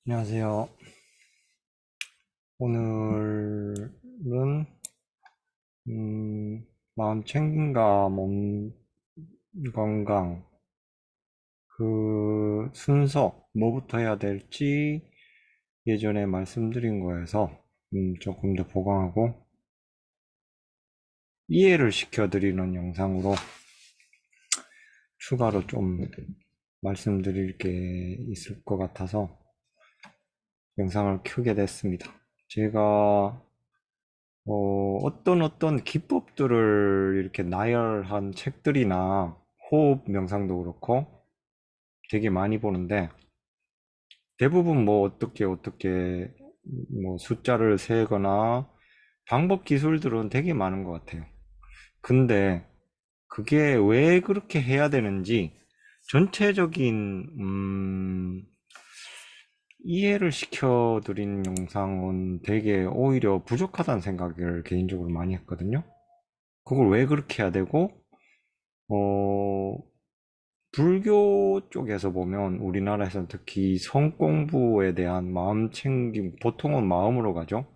안녕하세요. 오늘은 마음 챙김과 몸 건강 그 순서 뭐부터 해야 될지 예전에 말씀드린 거에서 조금 더 보강하고 이해를 시켜드리는 영상으로 추가로 좀 말씀드릴 게 있을 것 같아서 영상을 켜게 됐습니다. 제가 어떤 기법들을 이렇게 나열한 책들이나 호흡 명상도 그렇고 되게 많이 보는데 대부분 뭐 어떻게 뭐 숫자를 세거나 방법 기술들은 되게 많은 것 같아요. 근데 그게 왜 그렇게 해야 되는지 전체적인 이해를 시켜드린 영상은 되게 오히려 부족하다는 생각을 개인적으로 많이 했거든요. 그걸 왜 그렇게 해야 되고, 어, 불교 쪽에서 보면 우리나라에서는 특히 성 공부에 대한 마음 챙김, 보통은 마음으로 가죠.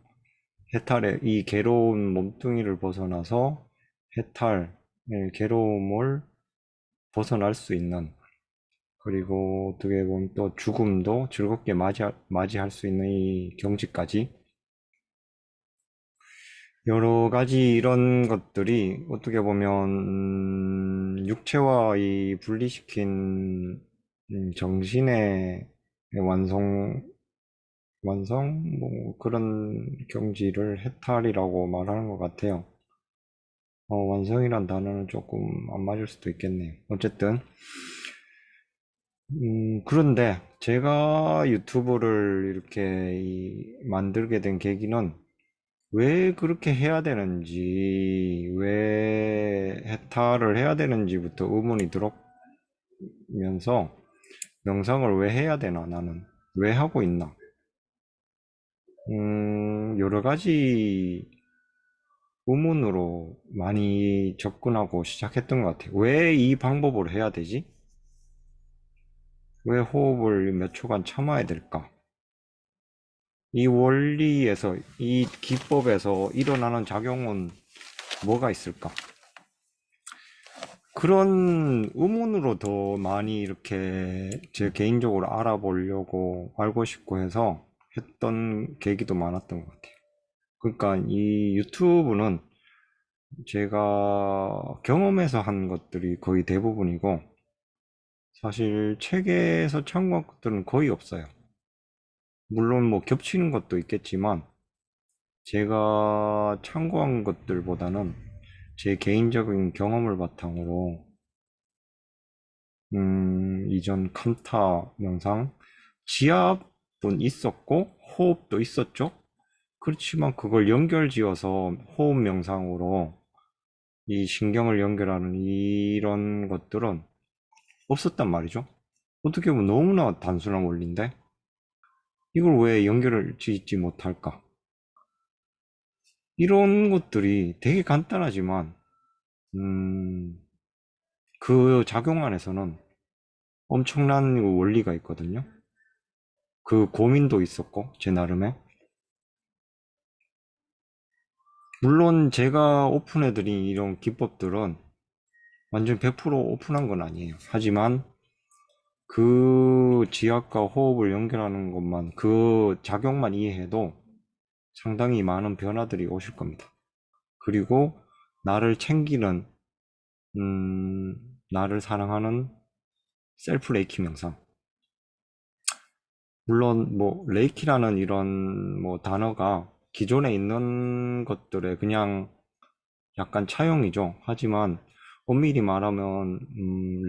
해탈의 이 괴로운 몸뚱이를 벗어나서 해탈, 괴로움을 벗어날 수 있는, 그리고 어떻게 보면 또 죽음도 즐겁게 맞이할 수 있는 이 경지까지 여러 가지 이런 것들이 어떻게 보면 육체와 이 분리시킨 정신의 완성 뭐 그런 경지를 해탈이라고 말하는 것 같아요. 완성이란 단어는 조금 안 맞을 수도 있겠네요. 어쨌든 그런데 제가 유튜브를 이렇게 만들게 된 계기는 왜 그렇게 해야 되는지, 왜 해탈을 해야 되는지부터 의문이 들어오면서 명상을 왜 해야 되나, 나는. 왜 하고 있나. 여러 가지 의문으로 많이 접근하고 시작했던 것 같아요. 왜 이 방법으로 해야 되지? 왜 호흡을 몇 초간 참아야 될까? 이 원리에서, 이 기법에서 일어나는 작용은 뭐가 있을까? 그런 의문으로 더 많이 이렇게 제 개인적으로 알아보려고 알고 싶고 해서 했던 계기도 많았던 것 같아요. 그러니까 이 유튜브는 제가 경험해서 한 것들이 거의 대부분이고 사실 책에서 참고한 것들은 거의 없어요. 물론 뭐 겹치는 것도 있겠지만 제가 참고한 것들보다는 제 개인적인 경험을 바탕으로 이전 칸타 명상, 지압은 있었고, 호흡도 있었죠? 그렇지만 그걸 연결지어서 호흡 명상으로 이 신경을 연결하는 이런 것들은 없었단 말이죠. 어떻게 보면 너무나 단순한 원리인데, 이걸 왜 연결을 짓지 못할까? 이런 것들이 되게 간단하지만, 음, 그 작용 안에서는 엄청난 원리가 있거든요. 그 고민도 있었고, 제 나름의. 물론 제가 오픈해드린 이런 기법들은 완전 100% 오픈한 건 아니에요. 하지만 그 지압과 호흡을 연결하는 것만, 그 작용만 이해해도 상당히 많은 변화들이 오실 겁니다. 그리고 나를 챙기는, 음, 나를 사랑하는 셀프 레이키 명상. 물론 뭐 레이키라는 이런 뭐 단어가 기존에 있는 것들에 그냥 약간 차용이죠. 하지만 엄밀히 말하면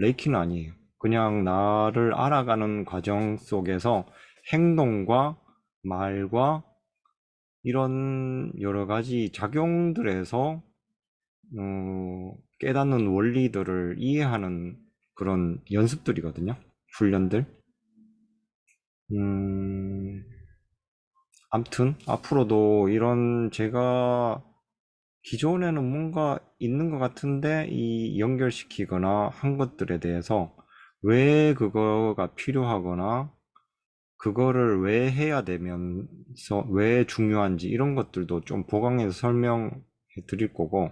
레이키는 아니에요. 그냥 나를 알아가는 과정 속에서 행동과 말과 이런 여러 가지 작용들에서 깨닫는 원리들을 이해하는 그런 연습들이거든요. 훈련들. 음, 암튼 앞으로도 이런 제가 기존에는 뭔가 있는 것 같은데 이 연결시키거나 한 것들에 대해서 왜 그거가 필요하거나 그거를 왜 해야 되면서 왜 중요한지 이런 것들도 좀 보강해서 설명해 드릴 거고,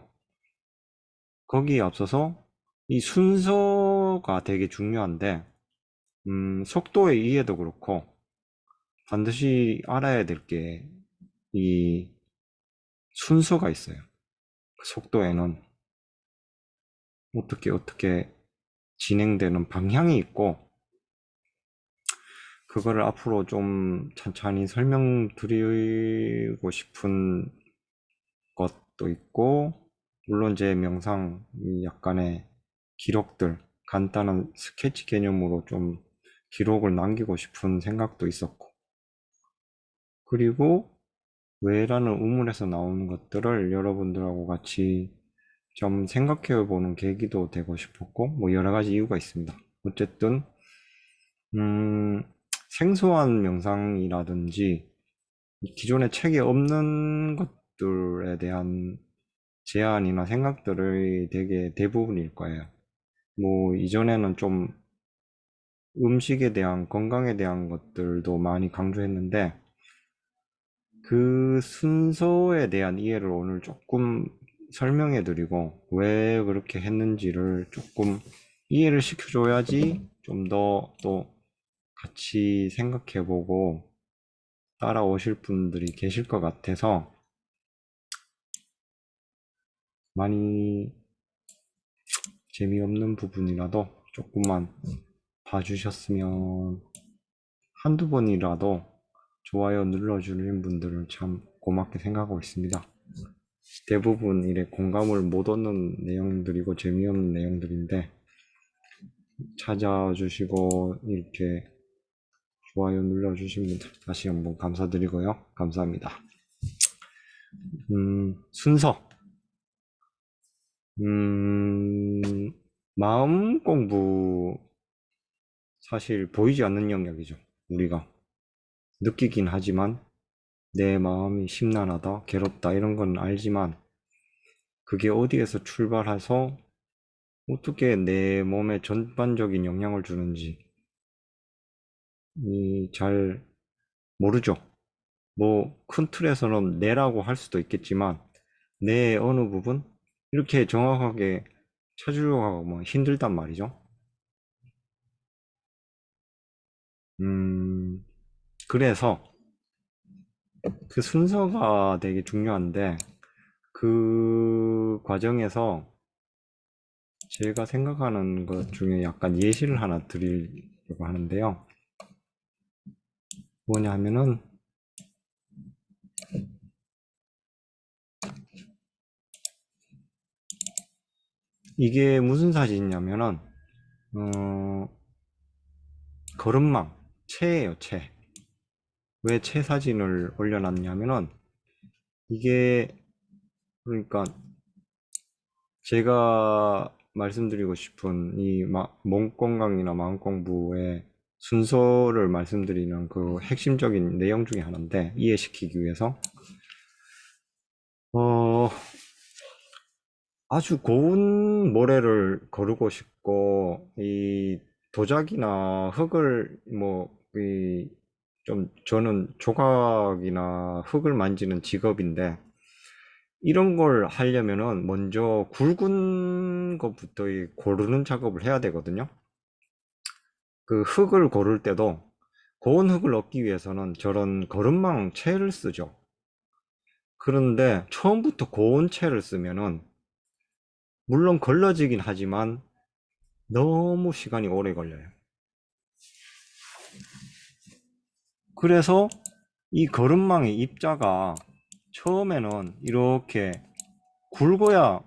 거기에 앞서서 이 순서가 되게 중요한데, 속도의 이해도 그렇고, 반드시 알아야 될 게 이 순서가 있어요. 그 속도에는 어떻게 진행되는 방향이 있고, 그거를 앞으로 좀 천천히 설명드리고 싶은 것도 있고, 물론 제 명상 이 약간의 기록들, 간단한 스케치 개념으로 좀 기록을 남기고 싶은 생각도 있었고, 그리고 왜라는 우물에서 나오는 것들을 여러분들하고 같이 좀 생각해 보는 계기도 되고 싶었고, 뭐 여러 가지 이유가 있습니다. 어쨌든 음, 생소한 명상이라든지 기존의 책에 없는 것들에 대한 제안이나 생각들의 되게 대부분일 거예요. 뭐 이전에는 좀 음식에 대한 건강에 대한 것들도 많이 강조했는데, 그 순서에 대한 이해를 오늘 조금 설명해 드리고 왜 그렇게 했는지를 조금 이해를 시켜줘야지 좀 더 또 같이 생각해 보고 따라오실 분들이 계실 것 같아서, 많이 재미없는 부분이라도 조금만 봐주셨으면, 한두 번이라도 좋아요 눌러주는 분들을 참 고맙게 생각하고 있습니다. 대부분 이래 공감을 못 얻는 내용들이고 재미없는 내용들인데, 찾아주시고 이렇게 좋아요 눌러주신 분들 다시 한번 감사드리고요. 감사합니다. 순서. 음, 마음 공부, 사실 보이지 않는 영역이죠. 우리가 느끼긴 하지만, 내 마음이 심란하다, 괴롭다 이런 건 알지만, 그게 어디에서 출발해서 어떻게 내 몸에 전반적인 영향을 주는지 잘 모르죠. 뭐 큰 틀에서는 뇌라고 할 수도 있겠지만, 뇌의 어느 부분 이렇게 정확하게 찾으려고 하면 힘들단 말이죠. 그래서 그 순서가 되게 중요한데, 그 과정에서 제가 생각하는 것 중에 약간 예시를 하나 드리려고 하는데요. 뭐냐 하면은, 이게 무슨 사진이냐면은, 어, 걸음망, 채예요, 채. 왜 채 사진을 올려놨냐면은, 이게, 그러니까 제가 말씀드리고 싶은 이 몸 건강이나 마음 공부의 순서를 말씀드리는 그 핵심적인 내용 중에 하나인데, 이해시키기 위해서 어, 아주 고운 모래를 거르고 싶고, 이 도자기나 흙을 좀, 저는 조각이나 흙을 만지는 직업인데, 이런 걸 하려면은 먼저 굵은 것부터 고르는 작업을 해야 되거든요. 그 흙을 고를 때도 고운 흙을 얻기 위해서는 저런 거름망 채를 쓰죠. 그런데 처음부터 고운 채를 쓰면은 물론 걸러지긴 하지만 너무 시간이 오래 걸려요. 그래서 이 거름망의 입자가 처음에는 이렇게 굵어야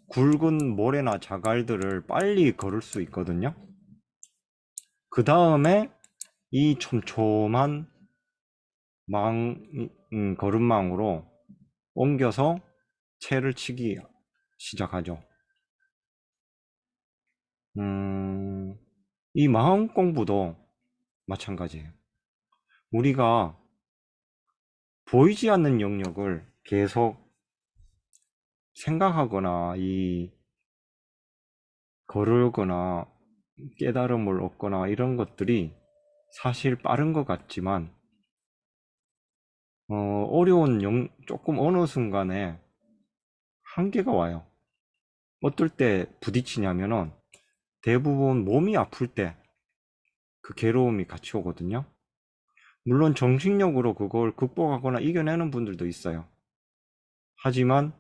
굵은 모래나 자갈들을 빨리 걸을 수 있거든요. 그 다음에 이 촘촘한 거름망으로 옮겨서 채를 치기 시작하죠. 이 마음 공부도 마찬가지예요. 우리가 보이지 않는 영역을 계속 생각하거나 거르거나 깨달음을 얻거나 이런 것들이 사실 빠른 것 같지만 어려운 조금 어느 순간에 한계가 와요. 어떨 때 부딪히냐면은 대부분 몸이 아플 때 그 괴로움이 같이 오거든요. 물론 정신력으로 그걸 극복하거나 이겨내는 분들도 있어요. 하지만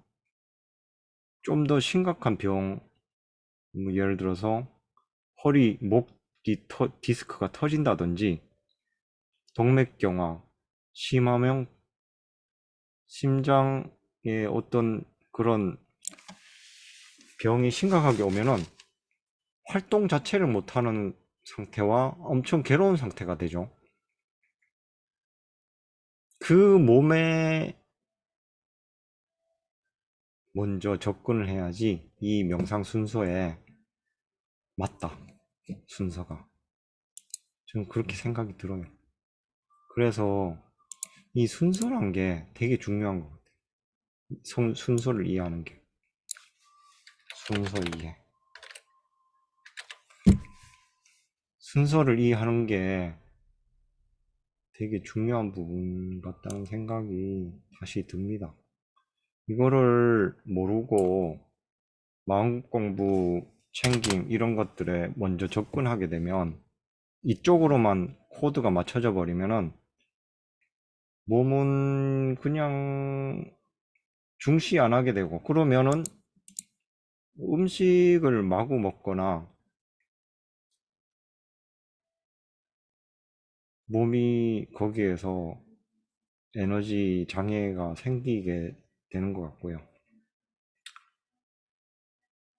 좀 더 심각한 병, 뭐 예를 들어서 허리, 목 디스크가 터진다든지 동맥경화, 심하면 심장에 어떤 그런 병이 심각하게 오면은 활동 자체를 못하는 상태와 엄청 괴로운 상태가 되죠. 그 몸에 먼저 접근을 해야지 이 명상 순서에 맞다. 순서가. 저는 그렇게 생각이 들어요. 그래서 이 순서란 게 되게 중요한 것 같아요. 순서를 이해하는 게. 순서 이해. 순서를 이해하는 게 되게 중요한 부분 같다는 생각이 다시 듭니다. 이거를 모르고 마음 공부, 챙김 이런 것들에 먼저 접근하게 되면 이쪽으로만 코드가 맞춰져 버리면은 몸은 그냥 중시 안 하게 되고 그러면은 음식을 마구 먹거나 몸이 거기에서 에너지 장애가 생기게 되는 것 같고요.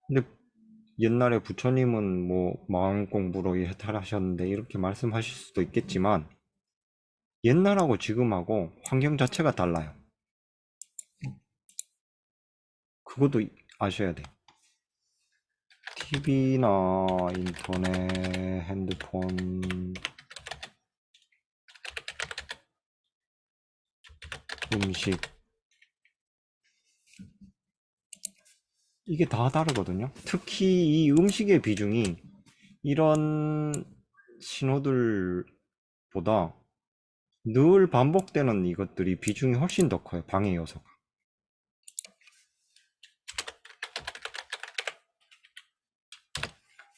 근데 옛날에 부처님은 뭐 마음 공부로 해탈하셨는데 이렇게 말씀하실 수도 있겠지만 옛날하고 지금하고 환경 자체가 달라요. 그것도 아셔야 돼. TV나 인터넷, 핸드폰, 음식 이게 다 다르거든요. 특히 이 음식의 비중이 이런 신호들보다 늘 반복되는 이것들이 비중이 훨씬 더 커요. 방해 요소가.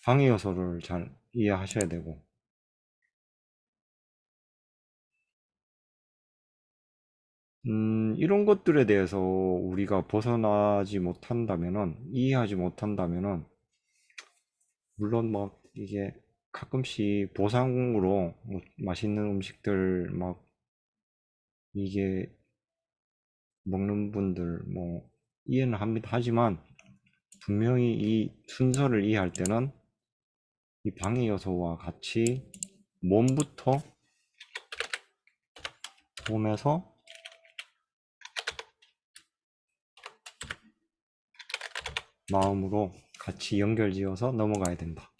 방해 요소를 잘 이해하셔야 되고 이런 것들에 대해서 우리가 벗어나지 못한다면은 이해하지 못한다면은 물론 막 이게 가끔씩 보상으로 뭐 맛있는 음식들 막 이게 먹는 분들 뭐 이해는 합니다. 하지만 분명히 이 순서를 이해할 때는 이 방해 요소와 같이 몸부터 몸에서 마음으로 같이 연결지어서 넘어가야 된다.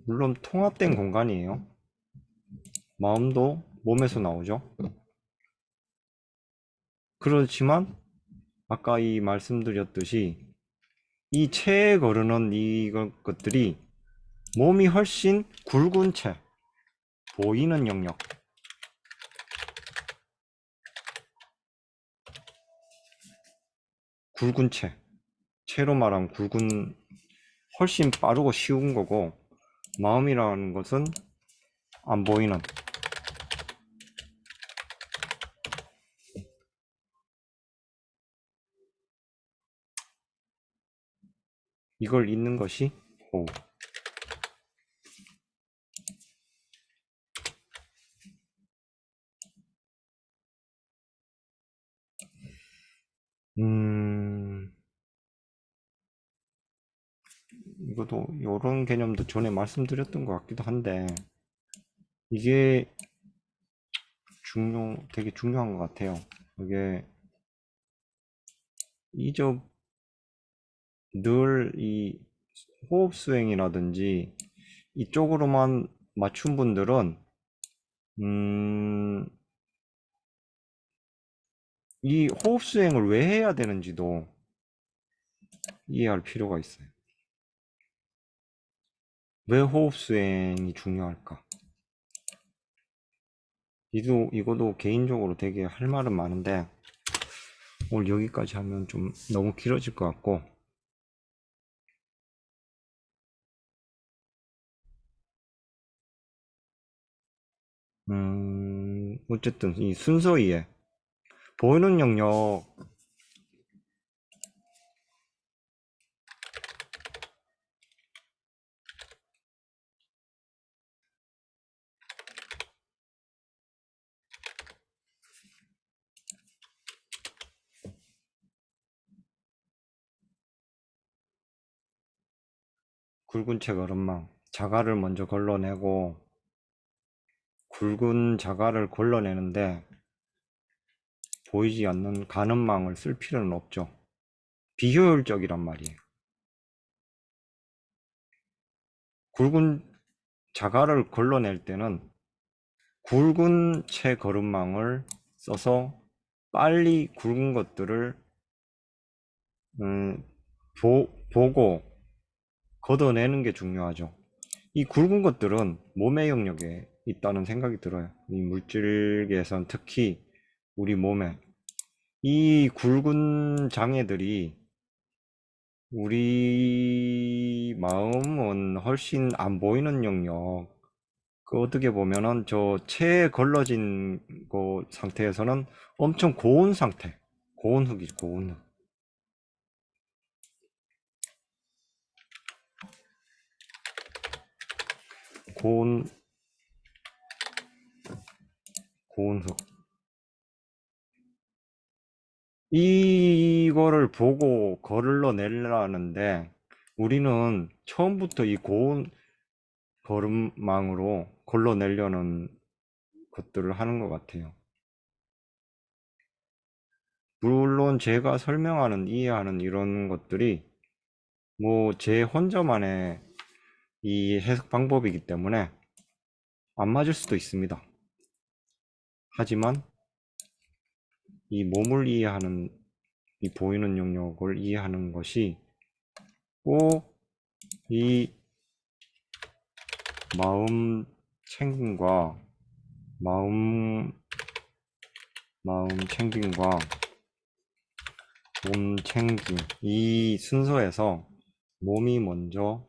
물론 통합된 공간이에요. 마음도 몸에서 나오죠. 그렇지만 아까 이 말씀드렸듯이 이 체에 거르는 이것들이 몸이 훨씬 굵은 채, 보이는 영역, 굵은 채, 채로 말하면 굵은, 훨씬 빠르고 쉬운 거고, 마음이라는 것은 안 보이는, 이걸 잇는 것이 호흡. 음, 이것도, 이런 개념도 전에 말씀드렸던 것 같기도 한데, 이게 되게 중요한 것 같아요. 이게, 이저 늘 이 호흡 수행이라든지 이쪽으로만 맞춘 분들은 음, 이 호흡 수행을 왜 해야 되는지도 이해할 필요가 있어요. 왜 호흡 수행이 중요할까? 이거도 개인적으로 되게 할 말은 많은데 오늘 여기까지 하면 좀 너무 길어질 것 같고, 어쨌든 이 순서 이해, 보이는 영역, 굵은 책 얼음망, 자갈을 먼저 걸러내고 굵은 자갈을 걸러내는데 보이지 않는 가늠망을 쓸 필요는 없죠. 비효율적이란 말이에요. 굵은 자갈을 걸러낼 때는 굵은 채 거름망을 써서 빨리 굵은 것들을 보고 걷어내는 게 중요하죠. 이 굵은 것들은 몸의 영역에 있다는 생각이 들어요. 이 물질계에선 특히 우리 몸에 이 굵은 장애들이 우리 마음은 훨씬 안 보이는 영역, 그 어떻게 보면은 저 체에 걸러진 그 상태에서는 엄청 고운 상태, 고운 흙이죠, 고운 흙. 고운, 고운 흙. 이거를 보고 걸러내려는데 우리는 처음부터 이 고운 걸음망으로 걸러내려는 것들을 하는 것 같아요. 물론 제가 설명하는, 이해하는 이런 것들이 뭐 제 혼자만의 이 해석 방법이기 때문에 안 맞을 수도 있습니다. 하지만 이 몸을 이해하는, 이 보이는 영역을 이해하는 것이 꼭 이 마음 챙김과 마음 챙김과 몸 챙김, 이 순서에서 몸이 먼저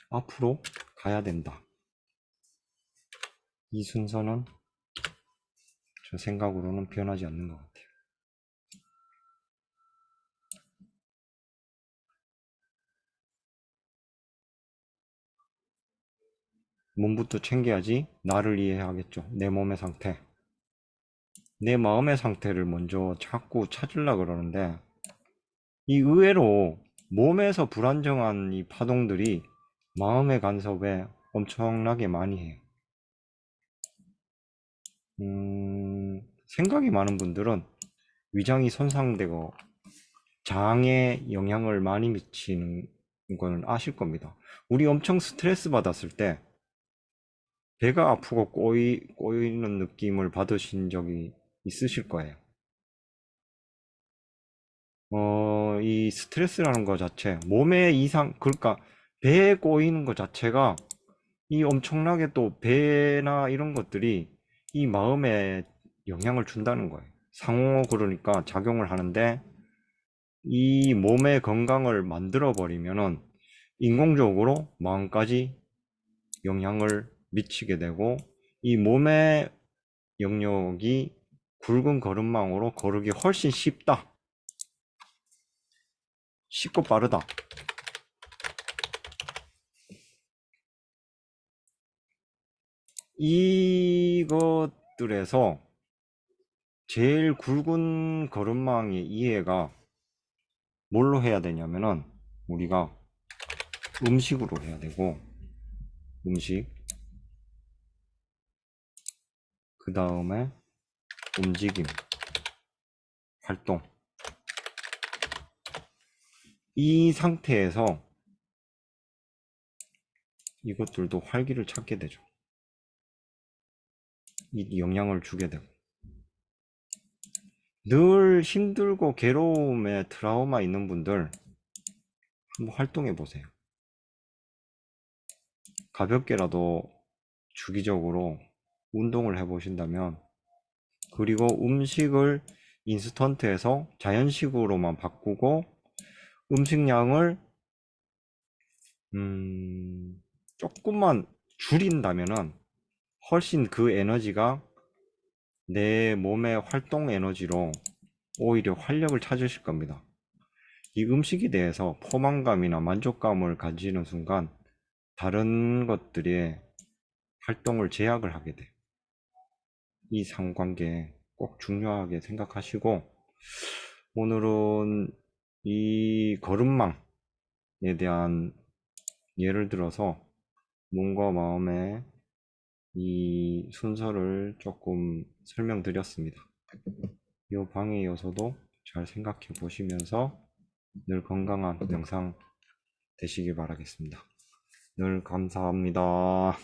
앞으로 가야 된다. 이 순서는 저 생각으로는 변하지 않는 것 같아요. 몸부터 챙겨야지 나를 이해하겠죠. 내 몸의 상태. 내 마음의 상태를 먼저 자꾸 찾으려고 그러는데, 이 의외로 몸에서 불안정한 이 파동들이 마음의 간섭에 엄청나게 많이 해요. 생각이 많은 분들은 위장이 손상되고 장에 영향을 많이 미치는 건 아실 겁니다. 우리 엄청 스트레스 받았을 때 배가 아프고 꼬이는 느낌을 받으신 적이 있으실 거예요. 이 스트레스라는 것 자체, 몸의 이상, 그러니까 배에 꼬이는 것 자체가 이 엄청나게 또 배나 이런 것들이 이 마음에 영향을 준다는 거예요. 상호 그러니까 작용을 하는데 이 몸의 건강을 만들어 버리면은 인공적으로 마음까지 영향을 미치게 되고 이 몸의 영역이 굵은 걸음망으로 거르기 훨씬 쉽다. 쉽고 빠르다. 이것들에서 제일 굵은 걸음망의 이해가 뭘로 해야 되냐면은 우리가 음식으로 해야 되고, 음식, 그 다음에 움직임, 활동. 이 상태에서 이것들도 활기를 찾게 되죠. 이 영향을 주게 되고. 늘 힘들고 괴로움에 트라우마 있는 분들 한번 활동해 보세요. 가볍게라도 주기적으로 운동을 해 보신다면, 그리고 음식을 인스턴트에서 자연식으로만 바꾸고 음식량을 조금만 줄인다면은 훨씬 그 에너지가 내 몸의 활동 에너지로 오히려 활력을 찾으실 겁니다. 이 음식에 대해서 포만감이나 만족감을 가지는 순간 다른 것들의 활동을 제약을 하게 돼. 이 상관계 꼭 중요하게 생각하시고, 오늘은 이 걸음망에 대한 예를 들어서 몸과 마음의 이 순서를 조금 설명드렸습니다. 이 방해 요소도 잘 생각해 보시면서 늘 건강한 영상 되시길 바라겠습니다. 늘 감사합니다.